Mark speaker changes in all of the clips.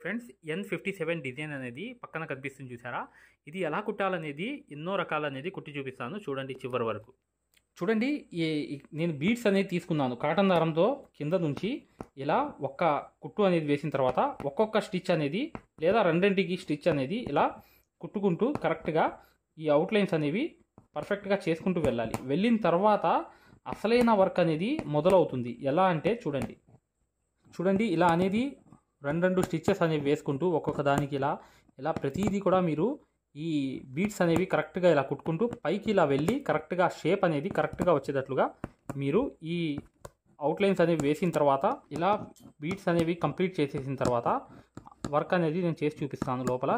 Speaker 1: Friends N57 design అనేది పక్కన కనిపిస్తుంది చూసారా? ఇది ఎలా కుట్టాలనేది ఎన్నో రకాలనేది కుట్టి చూపిస్తాను చూడండి చివరి వరకు. చూడండి నేను బీడ్స్ అనేది తీసుకున్నాను కాటన్ దారంతో కింద నుంచి ఇలా ఒక్క కుట్టు అనేది వేసిన తర్వాత ఒక్కొక్క స్టిచ్ అనేది లేదా రెండింటికి స్టిచ్ అనేది ఇలా కుట్టుకుంటూ కరెక్ట్గా ఈ అవుట్లైన్స్ అనేవి పర్ఫెక్ట్గా చేసుకుంటూ వెళ్ళాలి. వెళ్ళిన తర్వాత అసలైన వర్క్ అనేది మొదలవుతుంది. ఎలా అంటే చూడండి ఇలా అనేది రెండు స్టిచ్చెస్ అనేవి వేసుకుంటూ ఒక్కొక్క దానికి ఇలా ప్రతిదీ కూడా మీరు ఈ బీడ్స్ అనేవి కరెక్ట్గా ఇలా కుట్టుకుంటూ పైకి ఇలా వెళ్ళి కరెక్ట్గా షేప్ అనేది కరెక్ట్గా వచ్చేటట్లుగా మీరు ఈ అవుట్లైన్స్ అనేవి వేసిన తర్వాత ఇలా బీడ్స్ అనేవి కంప్లీట్ చేసేసిన తర్వాత వర్క్ అనేది నేను చేసి చూపిస్తాను లోపల.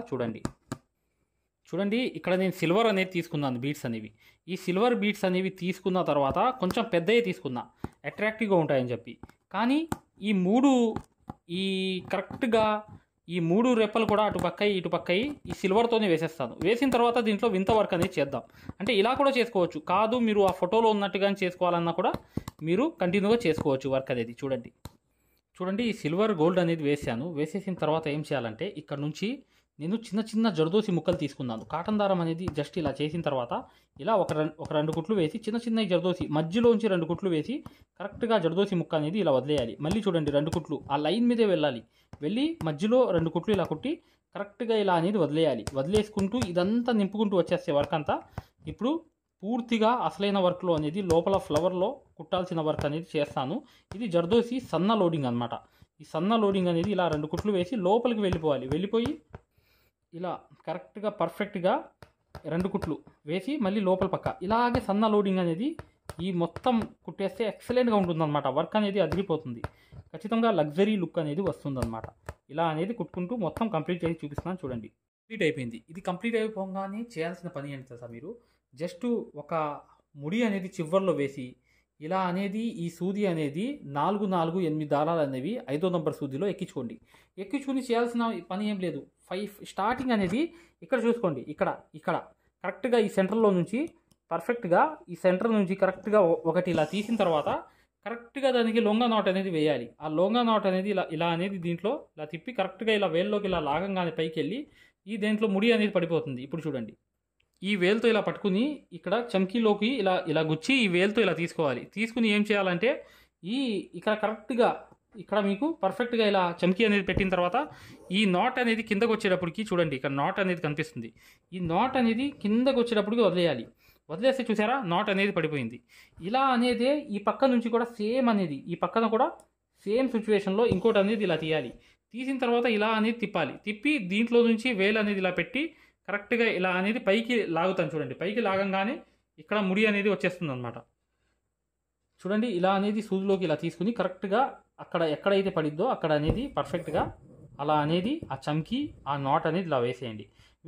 Speaker 1: చూడండి ఇక్కడ నేను సిల్వర్ అనేది తీసుకున్నాను బీడ్స్ అనేవి. ఈ సిల్వర్ బీడ్స్ అనేవి తీసుకున్న తర్వాత కొంచెం పెద్దవి తీసుకున్నా అట్రాక్టివ్గా ఉంటాయని చెప్పి. కానీ కరెక్ట్గా ఈ మూడు రెప్పలు కూడా ఇటుపక్కయి ఈ సిల్వర్తోనే వేసేస్తాను. వేసిన తర్వాత దీంట్లో వింత వర్క్ అనేది చేద్దాం. అంటే ఇలా కూడా చేసుకోవచ్చు, కాదు మీరు ఆ ఫోటోలో ఉన్నట్టుగానే చేసుకోవాలన్నా కూడా మీరు కంటిన్యూగా చేసుకోవచ్చు వర్క్ అనేది. చూడండి ఈ సిల్వర్ గోల్డ్ అనేది వేసేసిన తర్వాత ఏం చేయాలంటే ఇక్కడ నుంచి నేను చిన్న జరదోసి ముక్కలు తీసుకున్నాను. కాటన్ దారం అనేది జస్ట్ ఇలా చేసిన తర్వాత ఇలా ఒక రెండు కుట్లు వేసి చిన్న జరదోసి మధ్యలోంచి 2 కుట్లు వేసి కరెక్ట్గా జరదోసి ముక్క అనేది ఇలా వదిలేయాలి. మళ్ళీ చూడండి 2 కుట్లు ఆ లైన్ మీదే వెళ్ళి మధ్యలో 2 కుట్లు ఇలా కుట్టి కరెక్ట్గా ఇలా అనేది వదిలేయాలి. వదిలేసుకుంటూ ఇదంతా నింపుకుంటూ వచ్చేస్తే వర్క్ అంతా. ఇప్పుడు పూర్తిగా అసలైన వర్క్లో అనేది లోపల ఫ్లవర్లో కుట్టాల్సిన వర్క్ అనేది చేస్తాను. ఇది జరదోసి సన్న లోడింగ్ అనమాట. ఈ సన్న లోడింగ్ అనేది ఇలా 2 కుట్లు వేసి లోపలికి వెళ్ళిపోయి ఇలా కరెక్ట్గా పర్ఫెక్ట్గా 2 కుట్లు వేసి మళ్ళీ లోపల పక్క ఇలాగే సన్న లోడింగ్ అనేది ఈ మొత్తం కుట్టేస్తే ఎక్సలెంట్గా ఉంటుందన్నమాట. వర్క్ అనేది అదిరిపోతుంది. ఖచ్చితంగా లగ్జరీ లుక్ అనేది వస్తుందన్నమాట. ఇలా అనేది కుట్టుకుంటూ మొత్తం కంప్లీట్ చేసి చూపిస్తున్నాను చూడండి. కంప్లీట్ అయిపోయింది. ఇది కంప్లీట్ అయిపోగానే చేయాల్సిన పని ఏంటి తెలుసా? మీరు జస్ట్ ఒక ముడి అనేది చివర్లో వేసి ఇలా అనేది ఈ సూది అనేది 4 దారాలు అనేవి 5వ నంబర్ సూదిలో ఎక్కించుకొని చేయాల్సిన పని ఏం లేదు. 5 స్టార్టింగ్ అనేది ఇక్కడ చూసుకోండి. ఇక్కడ కరెక్ట్గా ఈ సెంటర్లో నుంచి పర్ఫెక్ట్గా ఈ సెంటర్ నుంచి కరెక్ట్గా ఒకటి ఇలా తీసిన తర్వాత కరెక్ట్గా దానికి లొంగా నాట్ అనేది వేయాలి. ఆ లొంగా నాట్ అనేది ఇలా అనేది దీంట్లో ఇలా తిప్పి కరెక్ట్గా ఇలా వేల్లోకి ఇలా లాగంగానే పైకి వెళ్ళి ఈ దేంట్లో ముడి అనేది పడిపోతుంది. ఇప్పుడు చూడండి ఈ వేలుతో ఇలా పట్టుకుని ఇక్కడ చమ్కీలోకి ఇలా గుచ్చి ఈ వేలుతో ఇలా తీసుకోవాలి. తీసుకుని ఏం చేయాలంటే ఇక్కడ కరెక్ట్గా ఇక్కడ మీకు పర్ఫెక్ట్గా ఇలా చమ్కీ అనేది పెట్టిన తర్వాత ఈ నాట్ అనేది కిందకు వచ్చేటప్పటికి చూడండి ఇక్కడ నాట్ అనేది కనిపిస్తుంది. ఈ నాట్ అనేది కిందకు వచ్చేటప్పటికి వదిలేస్తే చూసారా నాట్ అనేది పడిపోయింది. ఇలా అనేదే ఈ పక్క నుంచి కూడా సేమ్ అనేది ఈ పక్కన కూడా సేమ్ సిచ్యువేషన్లో ఇంకోటి అనేది ఇలా తీయాలి. తీసిన తర్వాత ఇలా అనేది తిప్పి దీంట్లో నుంచి వేలు అనేది ఇలా పెట్టి కరెక్ట్గా ఇలా అనేది పైకి లాగుతాను. చూడండి పైకి లాగంగానే ఇక్కడ ముడి అనేది వచ్చేస్తుంది అనమాట. చూడండి ఇలా అనేది సూదిలోకి ఇలా తీసుకుని కరెక్ట్గా అక్కడ ఎక్కడైతే పడిద్దో అక్కడ అనేది పర్ఫెక్ట్గా అలా అనేది ఆ చమ్కి ఆ నాట్ అనేది ఇలా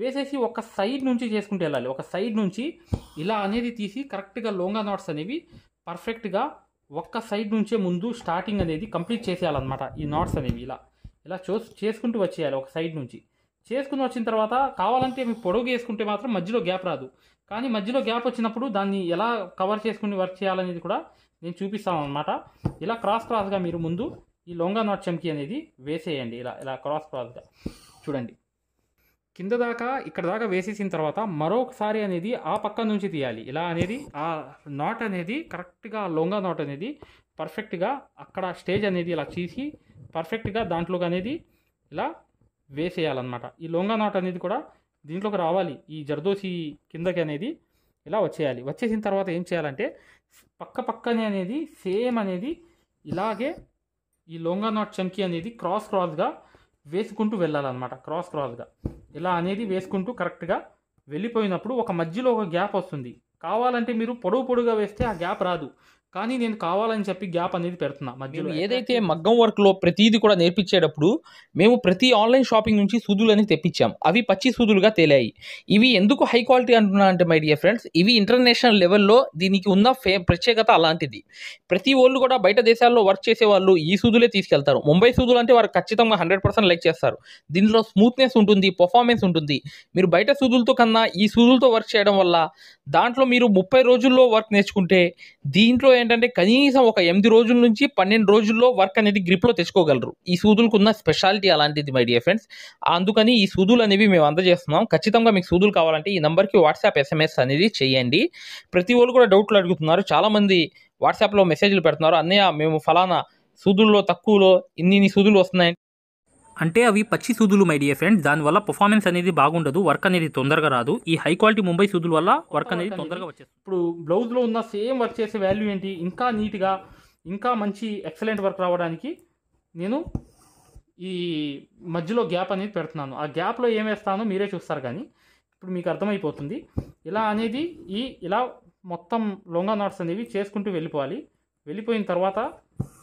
Speaker 1: వేసేసి ఒక సైడ్ నుంచి చేసుకుంటూ వెళ్ళాలి. ఒక సైడ్ నుంచి ఇలా అనేది తీసి కరెక్ట్గా లోంగా నాట్స్ అనేవి పర్ఫెక్ట్గా ఒక్క సైడ్ నుంచే ముందు స్టార్టింగ్ అనేది కంప్లీట్ చేసేయాలన్నమాట. ఈ నాట్స్ అనేవి ఇలా చేసుకుంటూ వచ్చేయాలి. ఒక సైడ్ నుంచి చేసుకుని వచ్చిన తర్వాత కావాలంటే మీకు పొడవు వేసుకుంటే మాత్రం మధ్యలో గ్యాప్ రాదు. కానీ మధ్యలో గ్యాప్ వచ్చినప్పుడు దాన్ని ఎలా కవర్ చేసుకుని వర్క్ చేయాలనేది కూడా నేను చూపిస్తాను అనమాట. ఇలా క్రాస్గా మీరు ముందు ఈ లొంగా నాట్ చమ్కీ అనేది వేసేయండి. ఇలా క్రాస్గా చూడండి కింద దాకా ఇక్కడ దాకా వేసేసిన తర్వాత మరొకసారి అనేది ఆ పక్క నుంచి తీయాలి. ఇలా అనేది ఆ నాట్ అనేది కరెక్ట్గా లొంగా నాట్ అనేది పర్ఫెక్ట్గా అక్కడ స్టేజ్ అనేది ఇలా తీసి పర్ఫెక్ట్గా దాంట్లోకి అనేది ఇలా వేసేయాలన్నమాట. ఈ లొంగా నాట్ అనేది కూడా దీంట్లోకి రావాలి. ఈ జరదోసి కిందకి అనేది ఇలా వచ్చేయాలి. వచ్చేసిన తర్వాత ఏం చేయాలంటే పక్కనే అనేది సేమ్ అనేది ఇలాగే ఈ లొంగా నాట్ చమ్కీ అనేది క్రాస్గా వేసుకుంటూ వెళ్ళాలన్నమాట. క్రాస్గా ఇలా అనేది వేసుకుంటూ కరెక్ట్గా వెళ్ళిపోయినప్పుడు ఒక మధ్యలో ఒక గ్యాప్ వస్తుంది. కావాలంటే మీరు పొడుగుగా వేస్తే ఆ గ్యాప్ రాదు. కానీ నేను కావాలని చెప్పి గ్యాప్ అనేది పెడుతున్నా మధ్యలో.
Speaker 2: ఏదైతే మగ్గం వర్క్లో ప్రతిదీ కూడా నేర్పించేటప్పుడు మేము ప్రతి ఆన్లైన్ షాపింగ్ నుంచి సూదులు అనేది తెప్పించాం. అవి పచ్చి సూదులుగా తేలాయి. ఇవి ఎందుకు హై క్వాలిటీ అంటున్నా అంటే మై డియర్ ఫ్రెండ్స్, ఇవి ఇంటర్నేషనల్ లెవెల్లో దీనికి ఉన్న ప్రత్యేకత అలాంటిది. ప్రతి వాళ్ళు కూడా బయట దేశాల్లో వర్క్ చేసే వాళ్ళు ఈ సూదులే తీసుకెళ్తారు. ముంబై సూదులు అంటే వారు ఖచ్చితంగా 100% లైక్ చేస్తారు. దీనిలో స్మూత్నెస్ ఉంటుంది, పర్ఫార్మెన్స్ ఉంటుంది. మీరు బయట సూదులతో కన్నా ఈ సూదులతో వర్క్ చేయడం వల్ల దాంట్లో మీరు 30 రోజుల్లో వర్క్ నేర్చుకుంటే దీంట్లో ఏంటంటే కనీసం ఒక 8 రోజుల నుంచి 12 రోజుల్లో వర్క్ అనేది గ్రిప్లో తెచ్చుకోగలరు. ఈ సూదులకు ఉన్న స్పెషాలిటీ అలాంటిది మై డియర్ ఫ్రెండ్స్. అందుకని ఈ సూదులు అనేవి మేము అందజేస్తున్నాం. ఖచ్చితంగా మీకు సూదులు కావాలంటే ఈ నెంబర్కి వాట్సాప్ SMS అనేది చేయండి. ప్రతి వాళ్ళు కూడా డౌట్లు అడుగుతున్నారు. చాలామంది వాట్సాప్లో మెసేజ్లు పెడుతున్నారు, అన్నయ్య మేము ఫలానా సూదుల్లో తక్కువలో ఇన్ని సూదులు వస్తున్నాయి.
Speaker 1: అంటే అవి పచ్చి సూదులు మై డియర్ ఫ్రెండ్స్. దానివల్ల పర్ఫార్మెన్స్ అనేది బాగుండదు, వర్క్ అనేది తొందరగా రాదు. ఈ హై క్వాలిటీ ముంబై సూదుల వల్ల వర్క్ అనేది తొందరగా వచ్చేస్తుంది. ఇప్పుడు బ్లౌజ్లో ఉన్న సేమ్ వర్క్ చేసే వాల్యూ ఏంటి, ఇంకా నీట్గా ఇంకా మంచి ఎక్సలెంట్ వర్క్ రావడానికి నేను ఈ మధ్యలో గ్యాప్ అనేది పెడుతున్నాను. ఆ గ్యాప్లో ఏం వేస్తానో మీరే చూస్తారు, కానీ ఇప్పుడు మీకు అర్థమైపోతుంది. ఇలా అనేది ఇలా మొత్తం లొంగా నాట్స్ అనేవి చేసుకుంటూ వెళ్ళిపోవాలి. వెళ్ళిపోయిన తర్వాత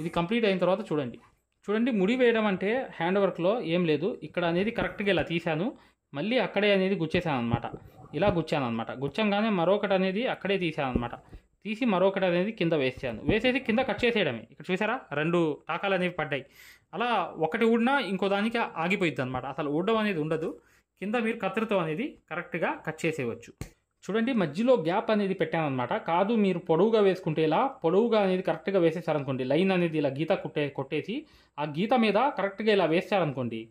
Speaker 1: ఇది కంప్లీట్ అయిన తర్వాత చూడండి ముడి వేయడం అంటే హ్యాండ్ వర్క్లో ఏం లేదు. ఇక్కడ అనేది కరెక్ట్గా ఇలా తీశాను, మళ్ళీ అక్కడే అనేది గుచ్చేసాను అనమాట. ఇలా గుచ్చాను అనమాట. గుచ్చంగానే మరొకటి అనేది అక్కడే తీసాను అనమాట. తీసి మరొకటి అనేది కింద వేసేసి కింద కట్ చేసేయడమే. ఇక్కడ చూసారా 2 టాకాలు అనేవి పడ్డాయి. అలా ఒకటి ఊడినా ఇంకో దానికి ఆగిపోయిద్ది అనమాట. అసలు ఊడడం అనేది ఉండదు. కింద మీరు కత్తిరితో అనేది కరెక్ట్గా కట్ చేసేయవచ్చు. చూడండి మధ్యలో గ్యాప్ అనేది పెట్టాను అనమాట. కాదు మీరు పొడవుగా వేసుకుంటే ఇలా పొడవుగా అనేది కరెక్ట్గా వేసేసారనుకోండి, లైన్ అనేది ఇలా గీత కొట్టేసి ఆ గీత మీద కరెక్ట్గా ఇలా వేసారనుకోండి,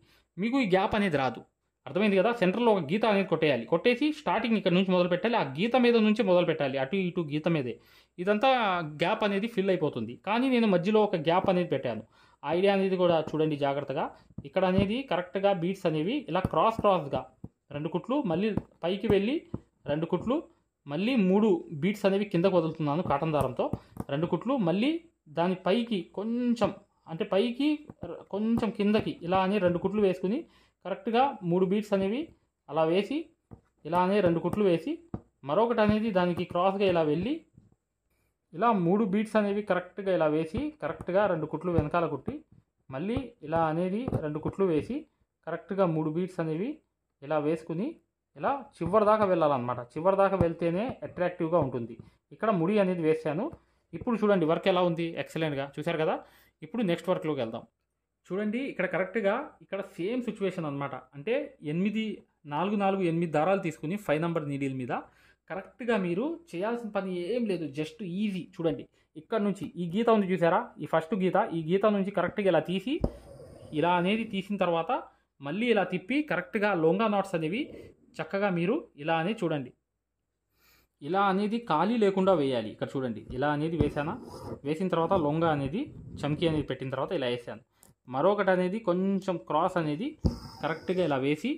Speaker 1: మీకు ఈ గ్యాప్ అనేది రాదు. అర్థమైంది కదా. సెంటర్లో ఒక గీత అనేది కొట్టేసి స్టార్టింగ్ ఇక్కడ నుంచి మొదలు పెట్టాలి. ఆ గీత మీద నుంచి మొదలు పెట్టాలి, అటు ఇటు గీత మీదే. ఇదంతా గ్యాప్ అనేది ఫిల్ అయిపోతుంది. కానీ నేను మధ్యలో ఒక గ్యాప్ అనేది పెట్టాను. ఐడియా అనేది కూడా చూడండి జాగ్రత్తగా. ఇక్కడ అనేది కరెక్ట్గా బీట్స్ అనేవి ఇలా క్రాస్గా 2 కుట్లు, మళ్ళీ పైకి వెళ్ళి 2 కుట్లు, మళ్ళీ 3 బీట్స్ అనేవి కిందకు వదులుతున్నాను కాటన్ దారంతో. 2 కుట్లు, మళ్ళీ దాని పైకి కొంచెం అంటే పైకి కొంచెం కిందకి ఇలా అని 2 కుట్లు వేసుకుని కరెక్ట్గా 3 బీట్స్ అనేవి అలా వేసి ఇలా అనే 2 కుట్లు వేసి మరొకటి అనేది దానికి క్రాస్గా ఇలా వెళ్ళి ఇలా 3 బీట్స్ అనేవి కరెక్ట్గా ఇలా వేసి కరెక్ట్గా 2 కుట్లు వెనకాల కుట్టి మళ్ళీ ఇలా అనేది 2 కుట్లు వేసి కరెక్ట్గా 3 బీట్స్ అనేవి ఇలా వేసుకుని ఇలా చివరి దాకా వెళ్ళాలన్నమాట. చివరి దాకా వెళ్తేనే అట్రాక్టివ్గా ఉంటుంది. ఇక్కడ ముడి అనేది వేసాను. ఇప్పుడు చూడండి వర్క్ ఎలా ఉంది, ఎక్సలెంట్గా చూశారు కదా. ఇప్పుడు నెక్స్ట్ వర్క్లోకి వెళ్దాం. చూడండి ఇక్కడ కరెక్ట్గా ఇక్కడ సేమ్ సిచ్యువేషన్ అనమాట. అంటే 8 దారాలు తీసుకుని 5 నెంబర్ నీడిల్ మీద కరెక్ట్గా మీరు చేయాల్సిన పని ఏం లేదు, జస్ట్ ఈజీ. చూడండి ఇక్కడ నుంచి ఈ గీత ఉంది చూసారా, ఈ ఫస్ట్ గీత, ఈ గీత నుంచి కరెక్ట్గా ఇలా తీసి ఇలా అనేది తీసిన తర్వాత మళ్ళీ ఇలా తిప్పి కరెక్ట్గా లొంగా నాట్స్ అనేవి చక్కగా మీరు ఇలా అనేది చూడండి, ఇలా అనేది ఖాళీ లేకుండా వేయాలి. ఇక్కడ చూడండి ఇలా అనేది వేసిన తర్వాత లొంగా అనేది చమ్కీ అనేది పెట్టిన తర్వాత ఇలా వేసాను. మరొకటి అనేది కొంచెం క్రాస్ అనేది కరెక్ట్గా ఇలా వేసి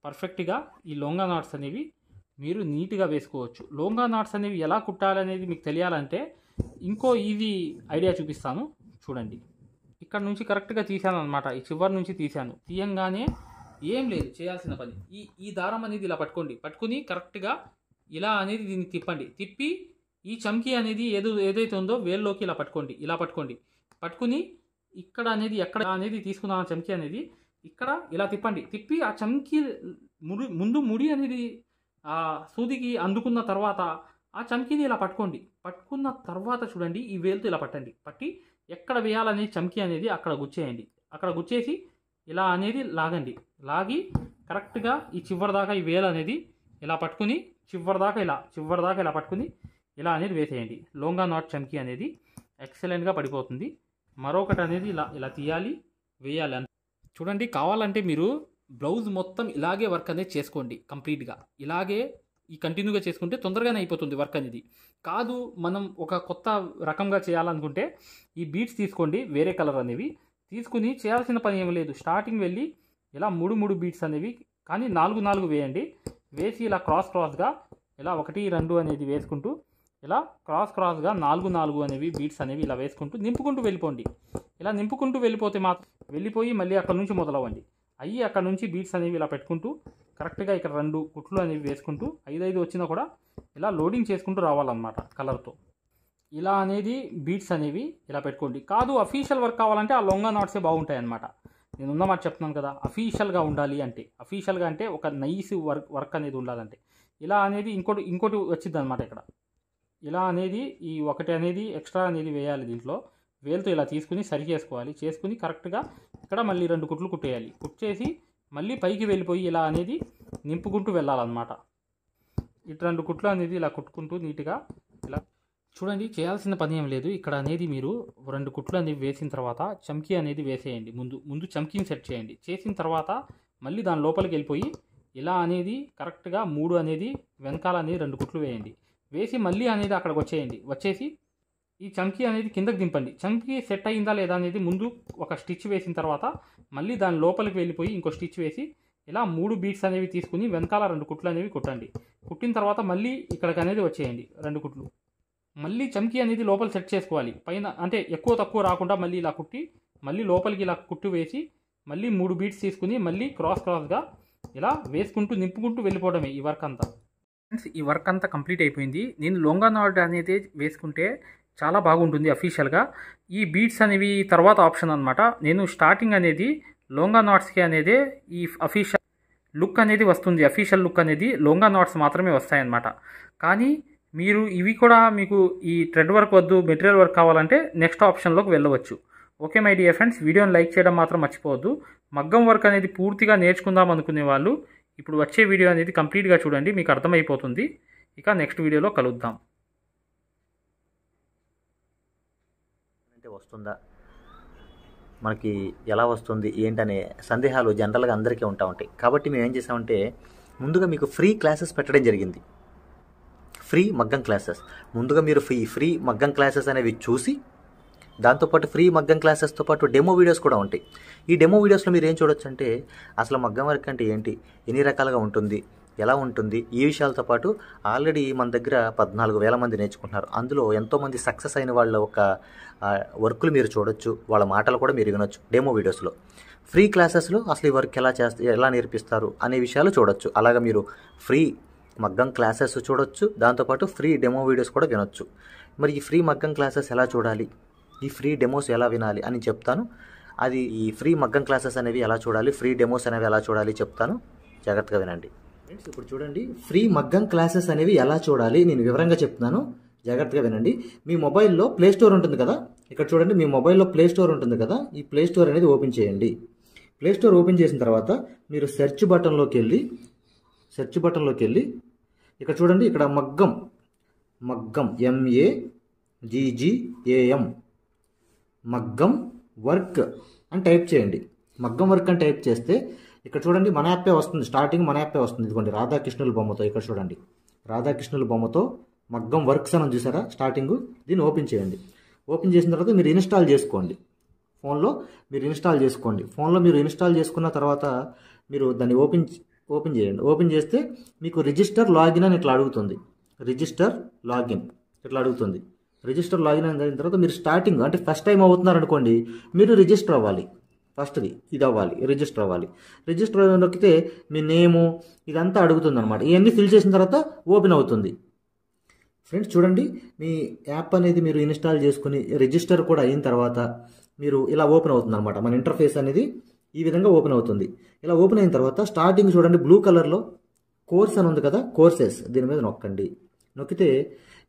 Speaker 1: పర్ఫెక్ట్గా ఈ లొంగా నాట్స్ అనేవి మీరు నీట్గా వేసుకోవచ్చు. లొంగా నాట్స్ అనేవి ఎలా కుట్టాలనేది మీకు తెలియాలంటే ఇంకో ఈజీ ఐడియా చూపిస్తాను. చూడండి ఇక్కడ నుంచి కరెక్ట్గా తీసాను అనమాట. ఈ చివరి నుంచి తీయంగానే ఏం లేదు చేయాల్సిన పని, ఈ దారం అనేది ఇలా పట్టుకుని కరెక్ట్గా ఇలా అనేది దీన్ని తిప్పి ఈ చమ్కీ అనేది ఏదైతే ఉందో వేల్లోకి ఇలా పట్టుకుని ఇక్కడ అనేది ఎక్కడ అనేది తీసుకున్న చమ్కీ అనేది ఇక్కడ ఇలా తిప్పి ఆ చమ్కీ ముందు ముడి అనేది ఆ సూదికి అందుకున్న తర్వాత ఆ చమ్కీని ఇలా పట్టుకున్న తర్వాత చూడండి ఈ వేలుతో ఇలా పట్టి ఎక్కడ వేయాలనేది చమ్కీ అనేది అక్కడ గుచ్చేసి ఇలా అనేది లాగి కరెక్ట్గా ఈ చివరి దాకా ఈ వేలు అనేది ఇలా పట్టుకుని చివరి దాకా ఇలా పట్టుకుని ఇలా అనేది వేసేయండి. లొంగా నాట్ చమ్కీ అనేది ఎక్సలెంట్గా పడిపోతుంది. మరొకటి అనేది ఇలా తీయాలి, వేయాలి. చూడండి కావాలంటే మీరు బ్లౌజ్ మొత్తం ఇలాగే వర్క్ అనేది చేసుకోండి కంప్లీట్గా. ఇలాగే కంటిన్యూగా చేసుకుంటే తొందరగానే అయిపోతుంది వర్క్ అనేది. కాదు మనం ఒక కొత్త రకంగా చేయాలనుకుంటే ఈ బీట్స్ తీసుకోండి, వేరే కలర్ అనేవి తీసుకుని చేయాల్సిన పని ఏమి లేదు. స్టార్టింగ్ వెళ్ళి ఇలా 3 బీట్స్ అనేవి కానీ 4 వేయండి. వేసి ఇలా క్రాస్గా ఇలా 1 2 అనేది వేసుకుంటూ ఇలా క్రాస్గా 4 అనేవి బీట్స్ అనేవి ఇలా వేసుకుంటూ నింపుకుంటూ వెళ్ళిపోండి. ఇలా నింపుకుంటూ వెళ్ళిపోయి మళ్ళీ అక్కడ నుంచి మొదలవ్వండి. అక్కడ నుంచి బీట్స్ అనేవి ఇలా పెట్టుకుంటూ కరెక్ట్గా ఇక్కడ 2 కుట్లు అనేవి వేసుకుంటూ 5 వచ్చినా కూడా ఇలా లోడింగ్ చేసుకుంటూ రావాలన్నమాట కలర్తో. ఇలా అనేది బీట్స్ అనేవి ఇలా పెట్టుకోండి. కాదు అఫీషియల్ వర్క్ కావాలంటే ఆ లొంగా నాట్సే బాగుంటాయి అన్నమాట. నేను ఉన్నమాట చెప్తున్నాను కదా, అఫీషియల్గా ఉండాలి అంటే ఒక నైస్ వర్క్ అనేది ఉండాలంటే ఇలా అనేది ఇంకోటి వచ్చింది అనమాట. ఇక్కడ ఇలా అనేది ఈ ఒకటి అనేది ఎక్స్ట్రా అనేది వేయాలి. దీంట్లో వేలుతో ఇలా తీసుకుని సరి చేసుకుని కరెక్ట్గా ఇక్కడ మళ్ళీ 2 కుట్లు కుట్టేసి మళ్ళీ పైకి వెళ్ళిపోయి ఇలా అనేది నింపుకుంటూ వెళ్ళాలన్నమాట. ఇటు 2 కుట్లు అనేది ఇలా కుట్టుకుంటూ నీట్గా ఇలా చూడండి, చేయాల్సిన పని ఏం లేదు. ఇక్కడ అనేది మీరు 2 కుట్లు అనేవి వేసిన తర్వాత చమ్కీ అనేది వేసేయండి. ముందు చమ్కీని సెట్ చేయండి. చేసిన తర్వాత మళ్ళీ దాని లోపలికి వెళ్ళిపోయి ఇలా అనేది కరెక్ట్గా 3 అనేది వెనకాల అనేది 2 కుట్లు వేయండి. వేసి మళ్ళీ అనేది అక్కడికి వచ్చేయండి. వచ్చేసి ఈ చమ్కీ అనేది కిందకి దింపండి. చమ్కీ సెట్ అయిందా లేదా అనేది ముందు ఒక స్టిచ్ వేసిన తర్వాత మళ్ళీ దాని లోపలికి వెళ్ళిపోయి ఇంకో స్టిచ్ వేసి ఇలా 3 బీట్స్ అనేవి తీసుకుని వెనకాల 2 కుట్లు అనేవి కుట్టండి. కుట్టిన తర్వాత మళ్ళీ ఇక్కడికి అనేది వచ్చేయండి 2 కుట్లు. మళ్ళీ చమ్కీ అనేది లోపల సెట్ చేసుకోవాలి. పైన అంటే ఎక్కువ తక్కువ రాకుండా మళ్ళీ ఇలా కుట్టి మళ్ళీ లోపలికి ఇలా కుట్టు వేసి మళ్ళీ 3 బీట్స్ తీసుకుని మళ్ళీ క్రాస్గా ఇలా వేసుకుంటూ నింపుకుంటూ వెళ్ళిపోవడమే ఈ వర్క్ అంతా. ఫ్రెండ్స్, ఈ వర్క్ అంతా కంప్లీట్ అయిపోయింది. నేను లొంగా నాట్ అనేది వేసుకుంటే చాలా బాగుంటుంది అఫీషియల్గా. ఈ బీట్స్ అనేవి తర్వాత ఆప్షన్ అనమాట. నేను స్టార్టింగ్ అనేది లొంగా నాట్స్కి అనేది ఈ అఫీషియల్ లుక్ అనేది వస్తుంది. అఫీషియల్ లుక్ అనేది లొంగా నాట్స్ మాత్రమే వస్తాయన్నమాట. కానీ మీరు ఇవి కూడా మీకు ఈ థ్రెడ్ వర్క్ వద్దు, మెటీరియల్ వర్క్ కావాలంటే నెక్స్ట్ ఆప్షన్లోకి వెళ్ళవచ్చు. ఓకే మై డియర్ ఫ్రెండ్స్, వీడియోని లైక్ చేయడం మాత్రం మర్చిపోవద్దు. మగ్గం వర్క్ అనేది పూర్తిగా నేర్చుకుందాం అనుకునే వాళ్ళు ఇప్పుడు వచ్చే వీడియో అనేది కంప్లీట్గా చూడండి, మీకు అర్థమైపోతుంది. ఇక నెక్స్ట్ వీడియోలో కలుద్దాం.
Speaker 3: వస్తుందా, మనకి ఎలా వస్తుంది ఏంటనే సందేహాలు జనరల్గా అందరికీ ఉంటాయి. కాబట్టి మేము ఏం చేసామంటే ముందుగా మీకు ఫ్రీ క్లాసెస్ పెట్టడం జరిగింది. ఫ్రీ మగ్గం క్లాసెస్ ముందుగా మీరు ఫ్రీ మగ్గం క్లాసెస్ అనేవి చూసి దాంతోపాటు ఫ్రీ మగ్గం క్లాసెస్తో పాటు డెమో వీడియోస్ కూడా ఉంటాయి. ఈ డెమో వీడియోస్లో మీరు ఏం చూడొచ్చు అంటే అసలు మగ్గం వర్క్ అంటే ఏంటి, ఎన్ని రకాలుగా ఉంటుంది, ఎలా ఉంటుంది, ఈ విషయాలతో పాటు ఆల్రెడీ మన దగ్గర 14,000 మంది నేర్చుకుంటున్నారు. అందులో ఎంతోమంది సక్సెస్ అయిన వాళ్ళ ఒక వర్కులు మీరు చూడొచ్చు, వాళ్ళ మాటలు కూడా మీరు వినొచ్చు డెమో వీడియోస్లో. ఫ్రీ క్లాసెస్లో అసలు ఈ వర్క్ ఎలా నేర్పిస్తారు అనే విషయాలు చూడొచ్చు. అలాగా మీరు ఫ్రీ మగ్గం క్లాసెస్ చూడొచ్చు, దాంతోపాటు ఫ్రీ డెమో వీడియోస్ కూడా వినొచ్చు. మరి ఈ ఫ్రీ మగ్గం క్లాసెస్ ఎలా చూడాలి, ఈ ఫ్రీ డెమోస్ ఎలా వినాలి అని చెప్తాను. అది ఈ ఫ్రీ మగ్గం క్లాసెస్ అనేవి ఎలా చూడాలి, ఫ్రీ డెమోస్ అనేవి ఎలా చూడాలి చెప్తాను, జాగ్రత్తగా వినండి. ఫ్రెండ్స్, ఇప్పుడు చూడండి, ఫ్రీ మగ్గం క్లాసెస్ అనేవి ఎలా చూడాలి నేను వివరంగా చెప్తున్నాను, జాగ్రత్తగా వినండి. మీ మొబైల్లో ప్లే స్టోర్ ఉంటుంది కదా, ఇక్కడ చూడండి, మీ మొబైల్లో ప్లే స్టోర్ ఉంటుంది కదా, ఈ ప్లే స్టోర్ అనేది ఓపెన్ చేయండి. ప్లే స్టోర్ ఓపెన్ చేసిన తర్వాత మీరు సెర్చ్ బటన్లోకి వెళ్ళి ఇక్కడ చూడండి, ఇక్కడ మగ్గం MAGGAM మగ్గం వర్క్ అని టైప్ చేయండి. మగ్గం వర్క్ అని టైప్ చేస్తే ఇక్కడ చూడండి మన యాప్పే వస్తుంది. స్టార్టింగ్ మన యాప్పే వస్తుంది. ఇదిగోండి రాధాకృష్ణుల బొమ్మతో, ఇక్కడ చూడండి రాధాకృష్ణుల బొమ్మతో మగ్గం వర్క్స్ అని చూసారా స్టార్టింగ్. దీన్ని ఓపెన్ చేయండి. ఓపెన్ చేసిన తర్వాత మీరు ఇన్స్టాల్ చేసుకోండి. ఫోన్లో మీరు ఇన్స్టాల్ చేసుకున్న తర్వాత మీరు దాన్ని ఓపెన్ చేయండి. ఓపెన్ చేస్తే మీకు రిజిస్టర్ లాగిన్ అని ఇట్లా అడుగుతుంది. రిజిస్టర్ లాగిన్ అయిన తర్వాత మీరు స్టార్టింగ్ అంటే ఫస్ట్ టైం అవుతున్నారు అనుకోండి, మీరు రిజిస్టర్ అవ్వాలి. ఫస్ట్ది ఇది అవ్వాలి, రిజిస్టర్ అవ్వాలి. రిజిస్టర్ నొక్కితే మీ నేము ఇదంతా అడుగుతుంది అనమాట. ఇవన్నీ ఫిల్ చేసిన తర్వాత ఓపెన్ అవుతుంది. ఫ్రెండ్స్ చూడండి, మీ యాప్ అనేది మీరు ఇన్స్టాల్ చేసుకుని రిజిస్టర్ కూడా అయిన తర్వాత మీరు ఇలా ఓపెన్ అవుతుంది అనమాట. మన ఇంటర్ఫేస్ అనేది ఈ విధంగా ఓపెన్ అవుతుంది. ఇలా ఓపెన్ అయిన తర్వాత స్టార్టింగ్ చూడండి బ్లూ కలర్లో కోర్స్ అని ఉంది కదా, కోర్సెస్, దీని మీద నొక్కండి. నొక్కితే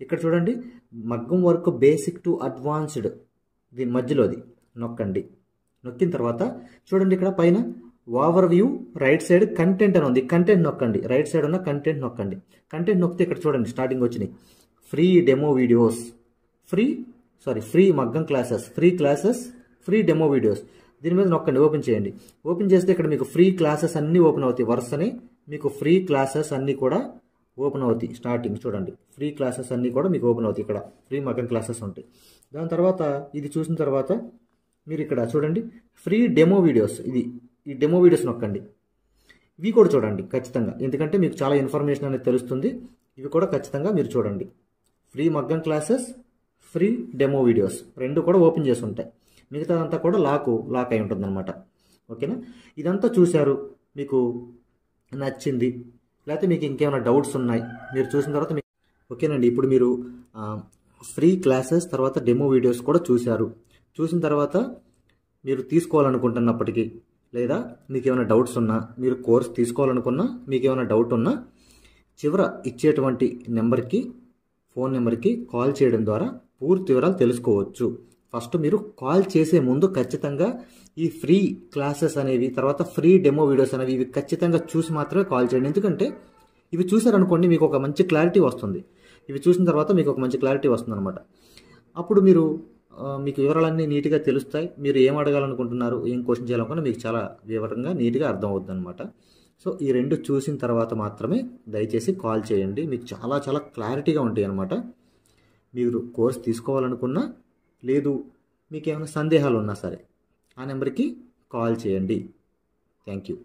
Speaker 3: ఇక్కడ చూడండి మగ్గం వర్క్ బేసిక్ టు అడ్వాన్స్డ్, దీని మధ్యలోది నొక్కండి. నొక్కిన తర్వాత చూడండి ఇక్కడ పైన over view right side content అని ఉంది. కంటెంట్ నొక్కండి. రైట్ సైడ్ ఉన్న కంటెంట్ నొక్కండి. కంటెంట్ నొక్కితే ఇక్కడ చూడండి స్టార్టింగ్ వచ్చినాయి ఫ్రీ డెమో వీడియోస్, ఫ్రీ మగ్గం క్లాసెస్, ఫ్రీ డెమో వీడియోస్. దీని మీద నొక్కండి. ఓపెన్ చేయండి. ఓపెన్ చేస్తే ఇక్కడ మీకు ఫ్రీ క్లాసెస్ అన్నీ ఓపెన్ అవుతాయి. వరుసనే మీకు ఫ్రీ క్లాసెస్ అన్నీ కూడా ఓపెన్ అవుతాయి. స్టార్టింగ్ చూడండి ఫ్రీ క్లాసెస్ అన్నీ కూడా మీకు ఓపెన్ అవుతాయి. ఇక్కడ ఫ్రీ మగ్గం క్లాసెస్ ఉంటాయి. దాని తర్వాత ఇది చూసిన తర్వాత మీరు ఇక్కడ చూడండి ఫ్రీ డెమో వీడియోస్, ఈ డెమో వీడియోస్ నొక్కండి. ఇవి కూడా చూడండి ఖచ్చితంగా, ఎందుకంటే మీకు చాలా ఇన్ఫర్మేషన్ అనేది తెలుస్తుంది. ఇవి కూడా ఖచ్చితంగా మీరు చూడండి. ఫ్రీ మగ్గం క్లాసెస్, ఫ్రీ డెమో వీడియోస్ రెండు కూడా ఓపెన్ చేసి ఉంటాయి. మిగతాదంతా కూడా లాక్ అయి ఉంటుంది అనమాట. ఓకేనా, ఇదంతా చూశారు, మీకు నచ్చింది, లేకపోతే మీకు ఇంకేమైనా డౌట్స్ ఉన్నాయి మీరు చూసిన తర్వాత ఓకేనండి. ఇప్పుడు మీరు ఫ్రీ క్లాసెస్ తర్వాత డెమో వీడియోస్ కూడా చూసిన తర్వాత మీరు తీసుకోవాలనుకుంటున్నప్పటికీ, లేదా మీకు ఏమైనా డౌట్స్ ఉన్నా, మీరు కోర్స్ తీసుకోవాలనుకున్నా, మీకు ఏమైనా డౌట్ ఉన్నా చివర ఇచ్చేటువంటి ఫోన్ నెంబర్కి కాల్ చేయడం ద్వారా పూర్తి వివరాలు తెలుసుకోవచ్చు. ఫస్ట్ మీరు కాల్ చేసే ముందు ఖచ్చితంగా ఈ ఫ్రీ క్లాసెస్ అనేవి, తర్వాత ఫ్రీ డెమో వీడియోస్ అనేవి ఇవి ఖచ్చితంగా చూసి మాత్రమే కాల్ చేయండి. ఎందుకంటే ఇవి చూసారనుకోండి మీకు ఒక మంచి క్లారిటీ వస్తుంది. ఇవి చూసిన తర్వాత మీకు ఒక మంచి క్లారిటీ వస్తుందన్నమాట. అప్పుడు మీరు మీకు వివరాలన్నీ నీట్గా తెలుస్తాయి. మీరు ఏం అడగాలనుకుంటున్నారు, ఏం క్వశ్చన్ చేయాలనుకున్నా మీకు చాలా వివరంగా నీట్గా అర్థం అవుతుంది అనమాట. సో ఈ రెండు చూసిన తర్వాత మాత్రమే దయచేసి కాల్ చేయండి. మీకు చాలా చాలా క్లారిటీగా ఉంటాయి అన్నమాట. మీరు కోర్స్ తీసుకోవాలనుకున్నా, లేదు మీకు ఏమైనా సందేహాలు ఉన్నా సరే ఆ నెంబర్కి కాల్ చేయండి. Thank you.